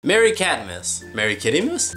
Merry Catmas. Merry Kittymas?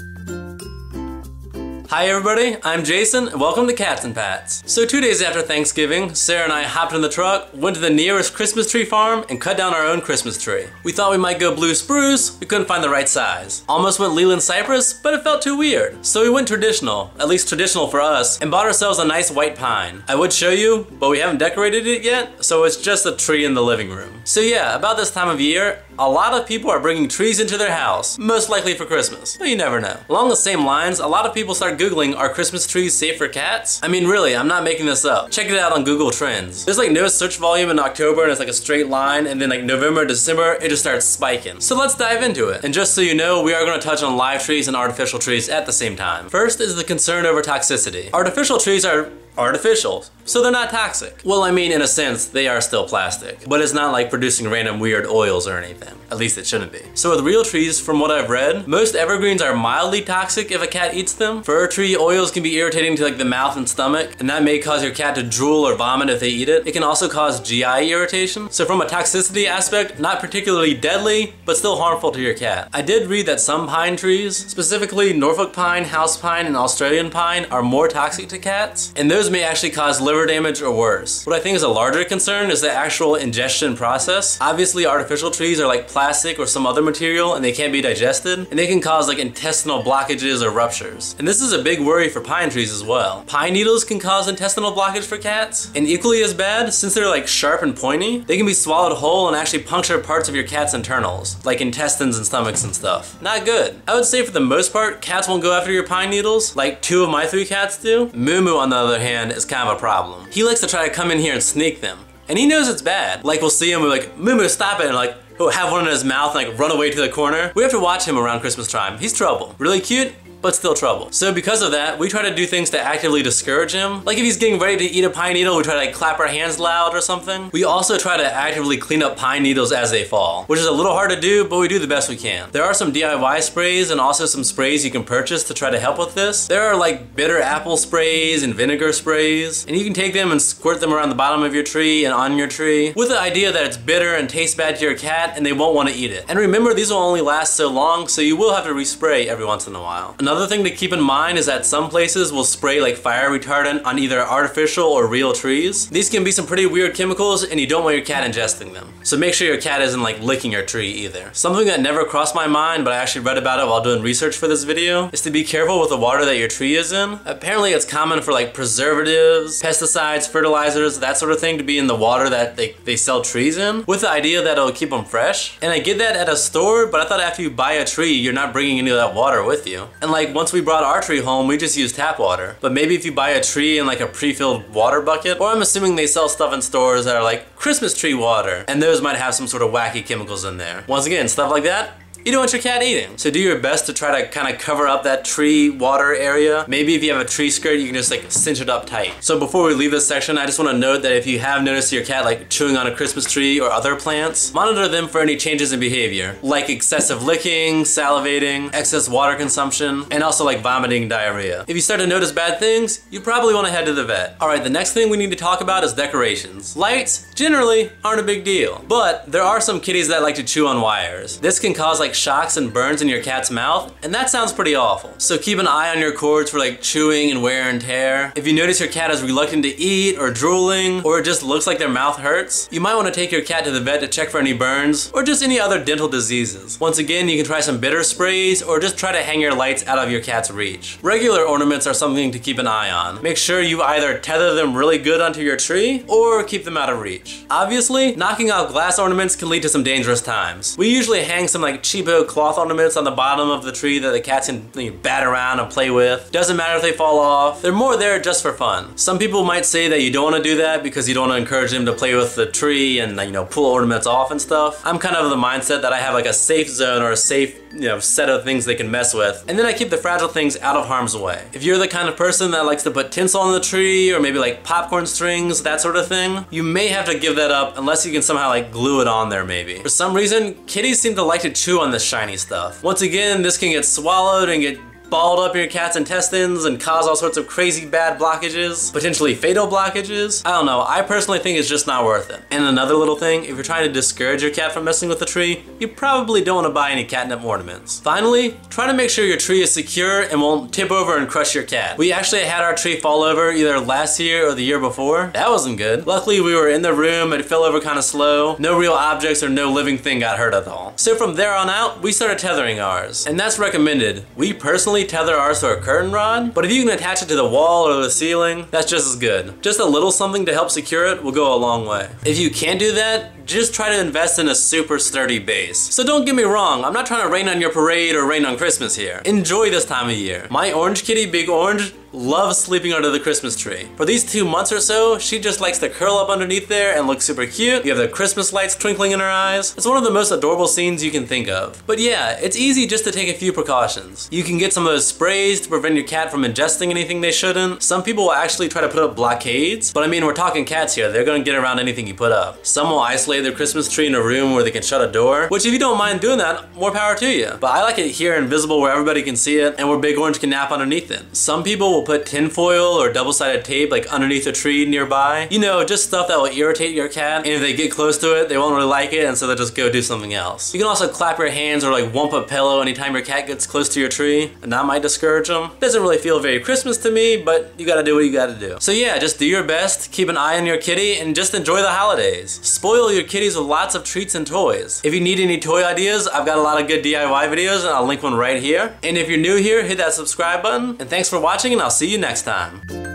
Hi everybody, I'm Jason, and welcome to Cats and Pats. So 2 days after Thanksgiving, Sarah and I hopped in the truck, went to the nearest Christmas tree farm, and cut down our own Christmas tree. We thought we might go blue spruce, we couldn't find the right size. Almost went Leland cypress, but it felt too weird. So we went traditional, at least traditional for us, and bought ourselves a nice white pine. I would show you, but we haven't decorated it yet, so it's just a tree in the living room. So yeah, about this time of year, a lot of people are bringing trees into their house, most likely for Christmas, but you never know. Along the same lines, a lot of people start Googling, are Christmas trees safe for cats? I mean, really, I'm not making this up. Check it out on Google Trends. There's like no search volume in October and it's like a straight line, and then like November, December, it just starts spiking. So let's dive into it. And just so you know, we are going to touch on live trees and artificial trees at the same time. First is the concern over toxicity. Artificial trees are artificial, so they're not toxic. Well, I mean, in a sense, they are still plastic, but it's not like producing random weird oils or anything. At least it shouldn't be. So with real trees, from what I've read, most evergreens are mildly toxic if a cat eats them. Fir tree oils can be irritating to like the mouth and stomach, and that may cause your cat to drool or vomit if they eat it. It can also cause GI irritation. So from a toxicity aspect, not particularly deadly, but still harmful to your cat. I did read that some pine trees, specifically Norfolk pine, house pine, and Australian pine, are more toxic to cats, and those may actually cause liver damage or worse. What I think is a larger concern is the actual ingestion process. Obviously, artificial trees are like plastic or some other material, and they can't be digested, and they can cause like intestinal blockages or ruptures. And this is a big worry for pine trees as well. Pine needles can cause intestinal blockage for cats, and equally as bad, since they're like sharp and pointy, they can be swallowed whole and actually puncture parts of your cat's internals, like intestines and stomachs and stuff. Not good. I would say for the most part, cats won't go after your pine needles, like 2 of my 3 cats do. Moo Moo, on the other hand, is kind of a problem. He likes to try to come in here and sneak them, and he knows it's bad. Like, we'll see him, we're like, Moo Moo, stop it, and like, he'll have one in his mouth and like run away to the corner. We have to watch him around Christmas time. He's trouble. Really cute, but still trouble. So because of that, we try to do things to actively discourage him. Like if he's getting ready to eat a pine needle, we try to like clap our hands loud or something. We also try to actively clean up pine needles as they fall, which is a little hard to do, but we do the best we can. There are some DIY sprays and also some sprays you can purchase to try to help with this. There are like bitter apple sprays and vinegar sprays, and you can take them and squirt them around the bottom of your tree and on your tree with the idea that it's bitter and tastes bad to your cat and they won't want to eat it. And remember, these will only last so long, so you will have to respray every once in a while. Another thing to keep in mind is that some places will spray like fire retardant on either artificial or real trees. These can be some pretty weird chemicals, and you don't want your cat ingesting them. So make sure your cat isn't like licking your tree either. Something that never crossed my mind, but I actually read about it while doing research for this video, is to be careful with the water that your tree is in. Apparently it's common for like preservatives, pesticides, fertilizers, that sort of thing to be in the water that they sell trees in, with the idea that it'll keep them fresh. And I get that at a store, but I thought after you buy a tree, you're not bringing any of that water with you. And like once we brought our tree home, we just use tap water. But maybe if you buy a tree in like a pre-filled water bucket, or I'm assuming they sell stuff in stores that are like Christmas tree water, and those might have some sort of wacky chemicals in there. Once again, stuff like that, you don't want your cat eating. So do your best to try to kind of cover up that tree water area. Maybe if you have a tree skirt, you can just like cinch it up tight. So before we leave this section, I just want to note that if you have noticed your cat like chewing on a Christmas tree or other plants, monitor them for any changes in behavior, like excessive licking, salivating, excess water consumption, and also like vomiting, diarrhea. If you start to notice bad things, you probably want to head to the vet. Alright, the next thing we need to talk about is decorations. Lights generally aren't a big deal, but there are some kitties that like to chew on wires. This can cause like shocks and burns in your cat's mouth, and that sounds pretty awful. So keep an eye on your cords for like chewing and wear and tear. If you notice your cat is reluctant to eat or drooling, or it just looks like their mouth hurts, you might want to take your cat to the vet to check for any burns or just any other dental diseases. Once again, you can try some bitter sprays or just try to hang your lights out of your cat's reach. Regular ornaments are something to keep an eye on. Make sure you either tether them really good onto your tree or keep them out of reach. Obviously, knocking out glass ornaments can lead to some dangerous times. We usually hang some like cheapo cloth ornaments on the bottom of the tree that the cats can bat around and play with. Doesn't matter if they fall off. They're more there just for fun. Some people might say that you don't want to do that because you don't want to encourage them to play with the tree and pull ornaments off and stuff. I'm kind of of the mindset that I have like a safe zone or a safe set of things they can mess with, and then I keep the fragile things out of harm's way. If you're the kind of person that likes to put tinsel on the tree or maybe like popcorn strings, that sort of thing, you may have to give that up unless you can somehow like glue it on there maybe. For some reason, kitties seem to like to chew on this shiny stuff. Once again, this can get swallowed and get balled up in your cat's intestines and cause all sorts of crazy bad blockages, potentially fatal blockages. I don't know, I personally think it's just not worth it. And another little thing, if you're trying to discourage your cat from messing with the tree, you probably don't want to buy any catnip ornaments. Finally, try to make sure your tree is secure and won't tip over and crush your cat. We actually had our tree fall over either last year or the year before. That wasn't good. Luckily, we were in the room, it fell over kind of slow. No real objects or no living thing got hurt at all. So from there on out, we started tethering ours. And that's recommended. We personally tether ours to a curtain rod, but if you can attach it to the wall or the ceiling, that's just as good. Just a little something to help secure it will go a long way. If you can't do that, just try to invest in a super sturdy base. So don't get me wrong, I'm not trying to rain on your parade or rain on Christmas here. Enjoy this time of year. My orange kitty, Big Orange, loves sleeping under the Christmas tree. For these 2 months or so, she just likes to curl up underneath there and look super cute. You have the Christmas lights twinkling in her eyes. It's one of the most adorable scenes you can think of. But yeah, it's easy just to take a few precautions. You can get some of those sprays to prevent your cat from ingesting anything they shouldn't. Some people will actually try to put up blockades, but I mean, we're talking cats here. They're gonna get around anything you put up. Some will isolate their Christmas tree in a room where they can shut a door, which if you don't mind doing that, more power to you. But I like it here invisible where everybody can see it and where Big Orange can nap underneath it. Some people will put tinfoil or double-sided tape like underneath a tree nearby. You know, just stuff that will irritate your cat, and if they get close to it, they won't really like it, and so they'll just go do something else. You can also clap your hands or like whump a pillow anytime your cat gets close to your tree, and that might discourage them. Doesn't really feel very Christmas to me, but you gotta do what you gotta do. So yeah, just do your best, keep an eye on your kitty, and just enjoy the holidays. Spoil your kitties with lots of treats and toys. If you need any toy ideas, I've got a lot of good DIY videos, and I'll link one right here. And if you're new here, hit that subscribe button, and thanks for watching, and I'll see you next time.